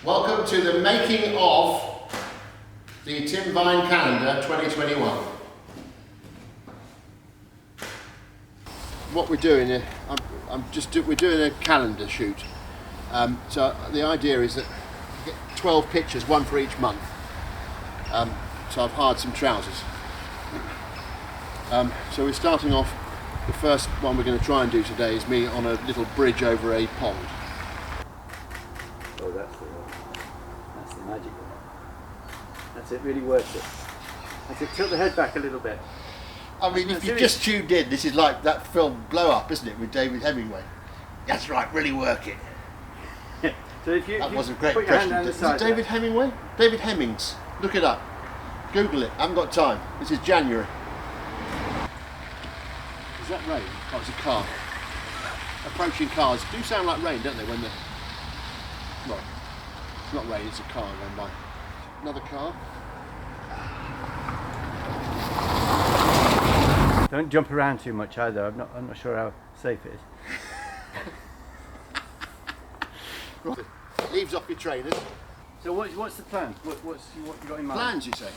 Welcome to the making of the Tim Vine calendar 2021. What we're doing here, we're doing a calendar shoot. So the idea is that you get 12 pictures, one for each month. So I've hired some trousers. So we're starting off. The first one we're going to try and do today is me on a little bridge over a pond. Oh, that's the magic one. That's it, really works it. That's it, tilt the head back a little bit. I mean, if you just tuned in, this is like that film Blow Up, isn't it, with David Hemingway? That's right, really work it. So if you, that was a great put your hand impression. down the Is side it David Hemingway? David Hemmings. Look it up. Google it. I haven't got time. This is January. Is that rain? Oh, it's a car. Approaching cars do sound like rain, don't they? When the well, it's not rain. It's a car going by. Another car. Don't jump around too much either. I'm not sure how safe it is. Right. Leaves off your trainers. So what's the plan? What you got in mind? Plans, you say?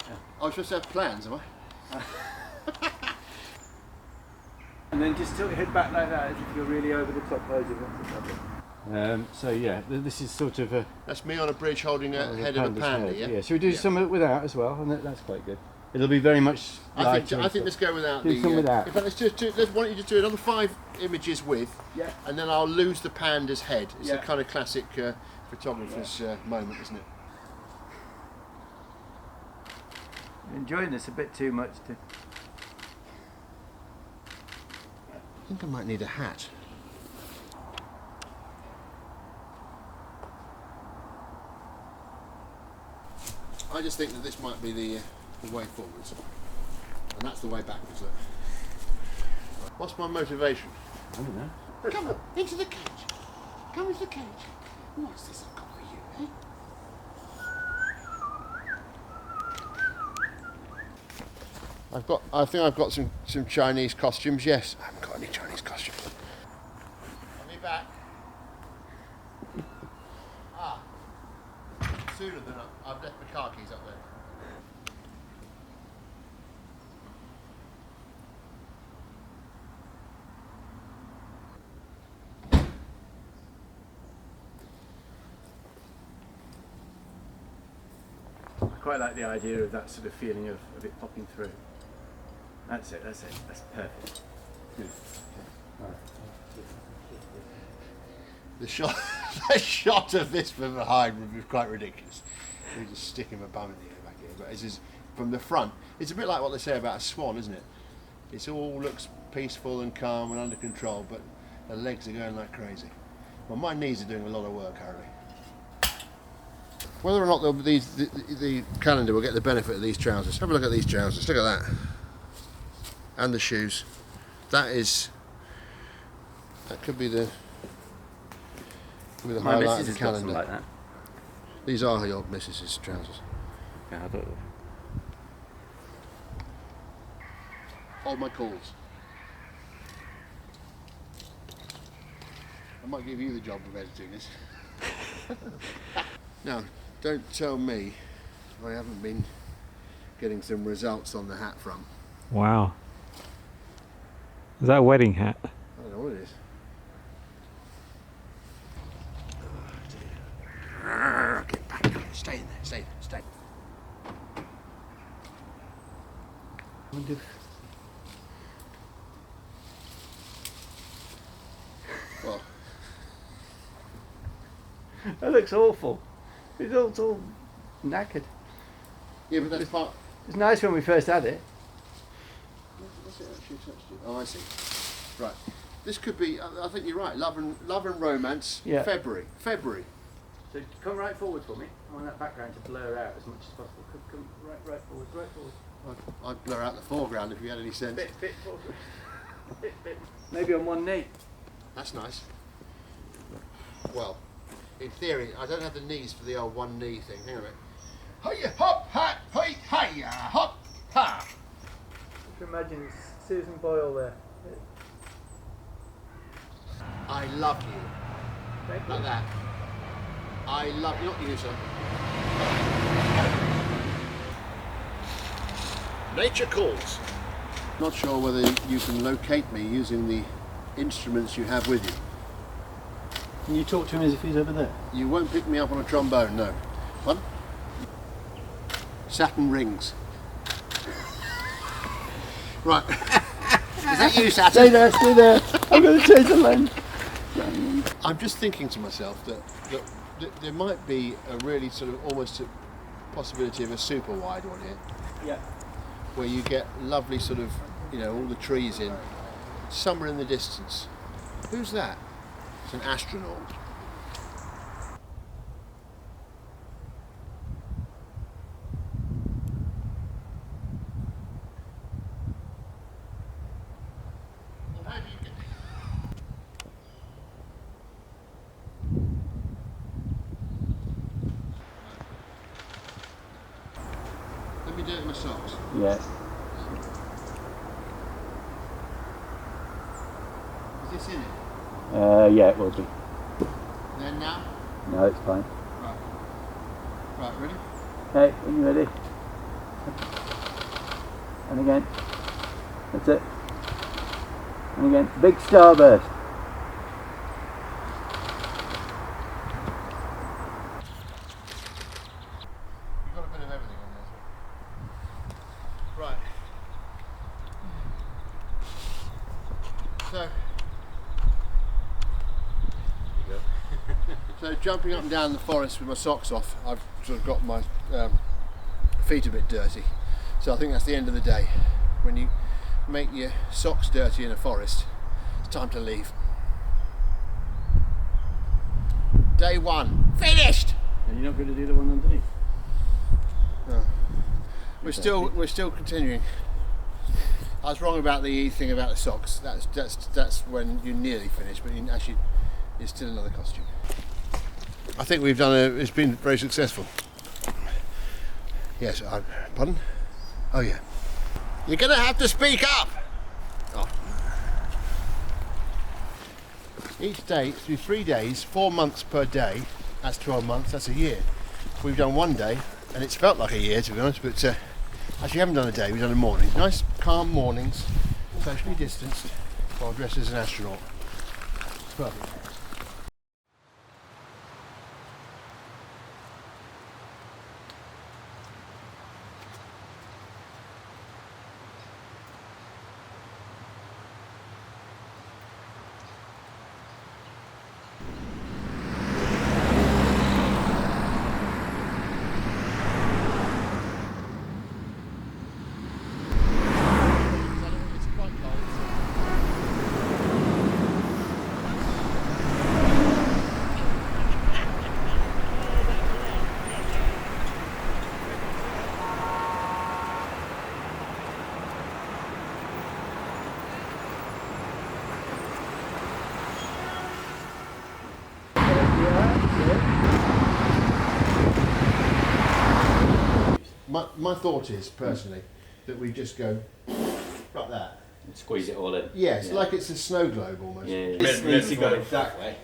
Yeah. I was supposed to have plans, am I? And then just tilt your head back like that as if you're really over the top posing. So yeah, this is sort of a... That's me on a bridge holding a head of a panda, yeah? Yeah, so we do some without as well, and that's quite good. It'll be very much I think let's go without do some without. In fact, why don't you just do another 5 images with, yeah, and then I'll lose the panda's head. It's yeah. a kind of classic photographer's moment, isn't it? You're enjoying this a bit too much to... I think I might need a hat. I just think that this might be the way forwards, and that's the way backwards. Look. What's my motivation? I don't know. Come on, into the cage. Come into the cage. What's this I've got for you, eh? I think I've got some Chinese costumes. Yes, I haven't got any Chinese costumes. I'll be back. Sooner than I've left my car keys up there. I quite like the idea of that sort of feeling of it popping through. That's it, that's perfect. Good. Right. The shot of this from behind would be quite ridiculous. We just stick him a bum in the air back here. But this is from the front. It's a bit like what they say about a swan, isn't it? It all looks peaceful and calm and under control, but the legs are going like crazy. Well, my knees are doing a lot of work, Harry. Whether or not the calendar will get the benefit of these trousers. Have a look at these trousers. Look at that. And the shoes. That could be the highlight of the calendar. Like that. These are your missus's trousers. Yeah, I thought. Hold my calls. I might give you the job of editing this. Now, don't tell me I haven't been getting some results on the hat front. Wow. Is that a wedding hat? I don't know what it is. Oh, get back. Stay in there. Stay. I wonder Well, that looks awful. It's all knackered. yeah, but that's part. It's nice when we first had it. What's it actually attached to? Oh, I see. Right. This could be. I think you're right. Love and romance. Yeah. February. So come right forward for me. I want that background to blur out as much as possible. Come right forward. I'd blur out the foreground if you had any sense. Bit forward. bit. Maybe on one knee. That's nice. Well, in theory, I don't have the knees for the old one knee thing. Hang on a minute. Hiya, hop, hat, hey, hiya, hop, ha. You can imagine Susan Boyle there. I love you. Like that. I love, not you, sir. Nature calls. Not sure whether you can locate me using the instruments you have with you. Can you talk to him as if he's over there? You won't pick me up on a trombone, no. What? Saturn rings. Right. Is that you, Saturn? Stay there, stay there. I'm going to change the lens. I'm just thinking to myself that there might be a really sort of almost a possibility of a super wide one here, Yeah. where you get lovely sort of, you know, all the trees in, somewhere in the distance. Who's that? It's an astronaut. Let me do it with my socks. Yeah. Is this in it? Yeah, it will be. Then now? No, it's fine. Right. Right, ready? Okay, when you're ready. And again. That's it. And again. Big starburst. You've got a bit of everything on there. Right. So jumping up and down the forest with my socks off, I've sort of got my feet a bit dirty. So I think that's the end of the day. When you make your socks dirty in a forest, it's time to leave. Day one, finished! And you're not going to do the one underneath? No. We're still continuing. I was wrong about the thing about the socks. That's when you nearly finish, but you actually it's still another costume. I think we've done it's been very successful. Yes, pardon? Oh yeah. You're gonna have to speak up! Oh. Each day, through 3 days, 4 months per day, that's 12 months, that's a year. We've done one day, and it's felt like a year to be honest, but actually we haven't done a day, we've done a morning. Nice, calm mornings, socially distanced, while dressed as an astronaut. It's perfect. My thought is, personally, that we just go like that. Squeeze it all in. Yeah, it's like it's a snow globe almost. Yeah, yeah. This needs to go that way.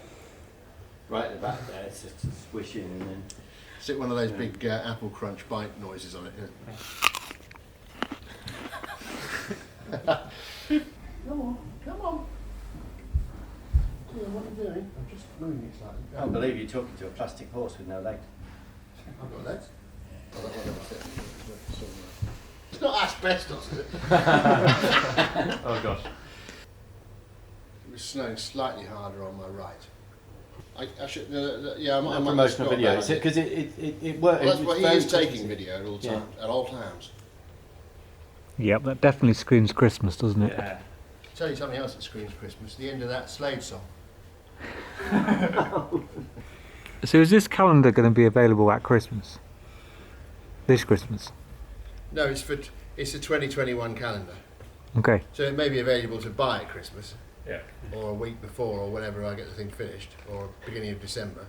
Right at the back there, it's just squishing and then... Stick one of those big apple crunch bite noises on it. Yeah. Come on, come on. Yeah, what are you doing? I'm just moving it slightly. I can't believe you're talking to a plastic horse with no legs. I've got legs. Oh, that one upstairs. It's not asbestos, is it? Oh gosh. It was snowing slightly harder on my right. I should, yeah, I might promotional video, because it worked. Well, that's what he is taking video at all times, at all times. Yep, that definitely screams Christmas, doesn't it? Yeah. I'll tell you something else that screams Christmas, the end of that Slade song. So is this calendar going to be available at Christmas? This Christmas? No, it's a 2021 calendar. Okay. So it may be available to buy at Christmas. Yeah. Or a week before, or whenever I get the thing finished, or beginning of December.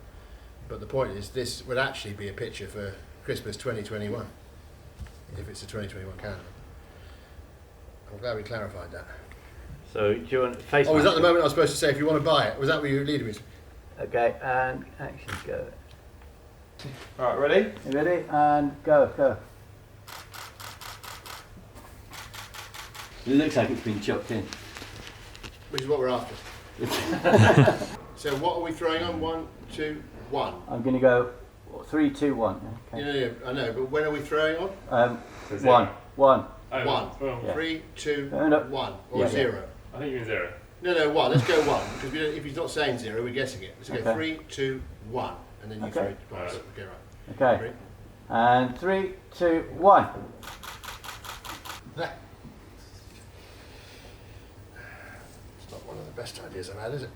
But the point is, this would actually be a picture for Christmas 2021, if it's a 2021 calendar. I'm glad we clarified that. So, do you want face Oh, was that mask? the moment I was supposed to say if you want to buy it? Was that what you were leading me to? Okay, and action, go. Alright, ready? You ready? And go. It looks like it's been chopped in. Which is what we're after. So what are we throwing on? 1, 2, 1. I'm going to go 3, 2, 1. Okay. Yeah, I know, but when are we throwing on? 1. One. Yeah. 3, 2, No. 1. Or 0. I think you mean 0. No, 1. Let's go 1. Because if he's not saying 0, we're guessing it. Let's go Okay. 3, 2, 1. And then you throw it twice. Right. Okay, right. Okay. Ready? And 3, 2, 1. It's not one of the best ideas I've had, is it?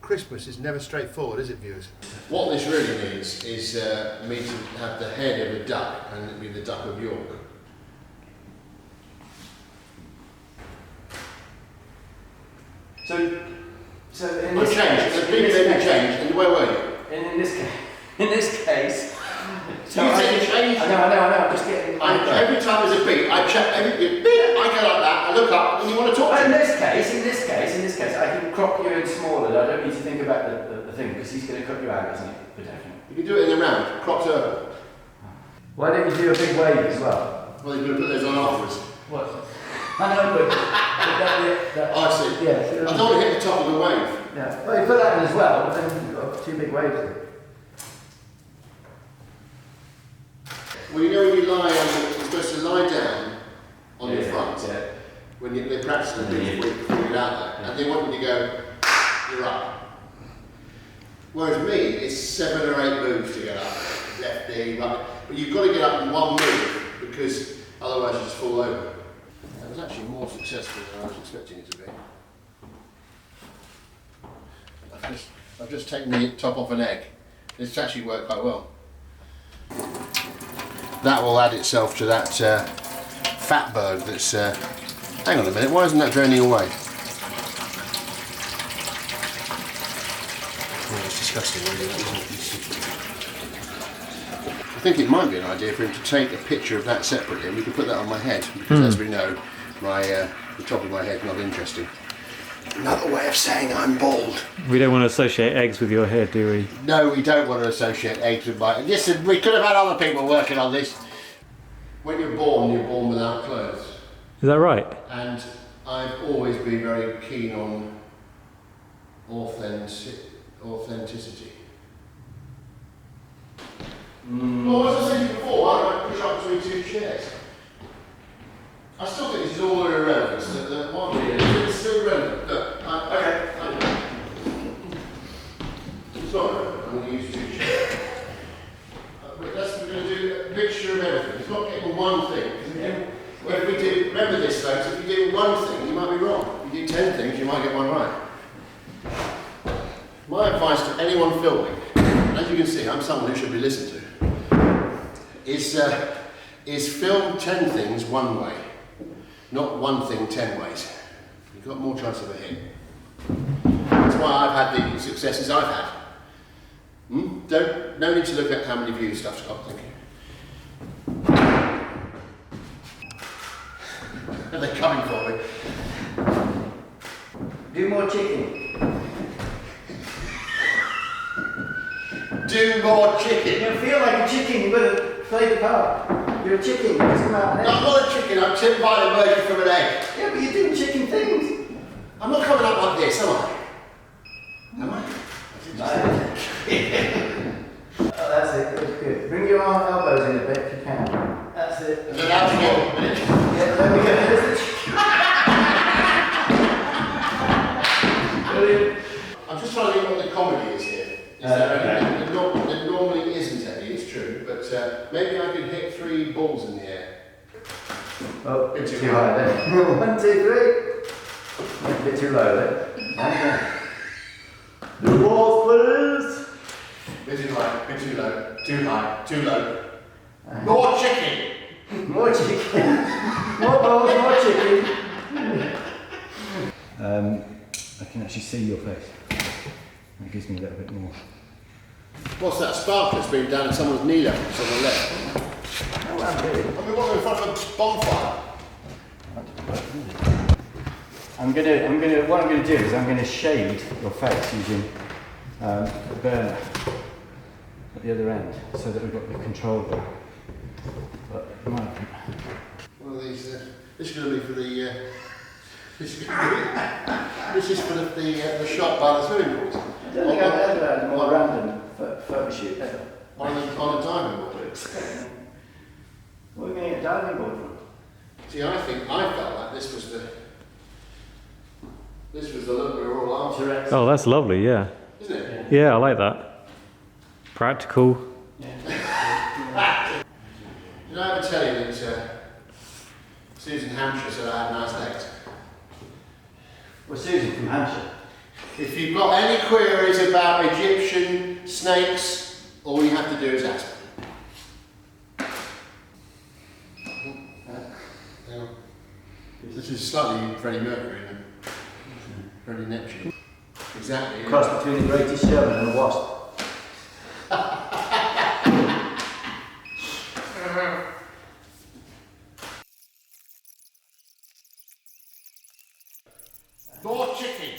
Christmas is never straightforward, is it, viewers? What this really means is me to have the head of a duck, and it'd be the Duck of York. So in I've changed. The big thing changed. And where were you? in this case. So you said you changed. I know. I'm just getting. Every time there's a beat, I check every beat. I go like that. I look up, and you want to talk to In me. this case, I can crop you in smaller. I don't need to think about the thing because he's going to cut you out, isn't he? For definite. You can do it in the round. Cropped over. Why don't you do a big wave as well? Well, you're going to put those on afterwards. What? I know, but that I see. yeah. I don't want to hit the top of the wave. Yeah. Well, you put that in as well, but then you've got 2 big waves. Well, you know when you lie on, you're supposed to lie down on your front. Yeah. When they practice the things before you get out there, and they want you to go, you're up. Whereas me, it's 7 or 8 moves to get up. Left knee, right. But you've got to get up in one move because otherwise you just fall over. That was actually more successful than I was expecting it to be. I've just taken the top off an egg. It's actually worked quite well. That will add itself to that fat bird that's... hang on a minute, why isn't that draining away? Oh, it's disgusting, really, that isn't it? I think it might be an idea for him to take a picture of that separately and we can put that on my head, because as we know, the top of my head's not interesting. Another way of saying I'm bald. We don't want to associate eggs with your head, do we? No, we don't want to associate eggs with my... Listen, we could have had other people working on this. When you're born without clothes. Is that right? And I've always been very keen on authenticity. Well, as I said before, why don't I push up between 2 chairs? I still think this is all irrelevant. The one video is still relevant. Look, okay. It's not relevant. I'm going to use 2 chairs. We're going to do a mixture of everything. It's not getting one thing. If we do, remember this, folks, if you do one thing, you might be wrong. If you do 10 things, you might get one right. My advice to anyone filming, and as you can see, I'm someone who should be listened to, is film 10 things one way, not one thing 10 ways. You've got more chance of a hit. That's why I've had the successes I've had. No need to look at how many views stuff's got, thank you. They're coming for me. Do more chicken. Do more chicken. You feel like a chicken, you've got to play the part. You're a chicken, you just come out No, an egg. I'm not a chicken, I'm Tim Vine emerging from an egg. Yeah, but you're doing chicken things. I'm not coming up like this, am I? Am I? Oh, that's it, good. Bring your elbows in a bit if you can. That's it. And then out again. Yeah, there we go. There's the chicken. Brilliant. I'm just trying to think what the comedy is here. There normally isn't any, it's true, but maybe I could hit 3 balls in the air. Oh, Bit too too high there. 1, 2, 3. A bit too low there. The balls, please. Bit too high, bit too low, too high, too low. More chicken! More chicken. More balls, more chicken. I can actually see your face. That gives me a little bit more. What's that sparkle that's been down at someone's knee level, on the left? Oh, I'm good. I mean, what, we're in front of a bonfire? What I'm gonna do is I'm gonna shade your face using the burner at the other end, so that we've got the control there. But at the moment, One of these. This is going to be for the. This is for the shot by the swimming pools. I don't think I've ever had a more random photo shoot ever. On a diving board. Where are we going to get a diving board from? See, I felt like this was the look we were all after, Oh, that's lovely. Yeah. isn't it? Yeah, I like that. Practical. Did I ever tell you that Susan Hampshire said I had nice legs? Well, Susan from Hampshire. If you've got any queries about Egyptian snakes, all you have to do is ask me. Hang on. This is slightly Freddie Mercury, isn't it? Freddie Neptune. Exactly. Yeah. Cross between the greatest showman and a wasp. More chicken.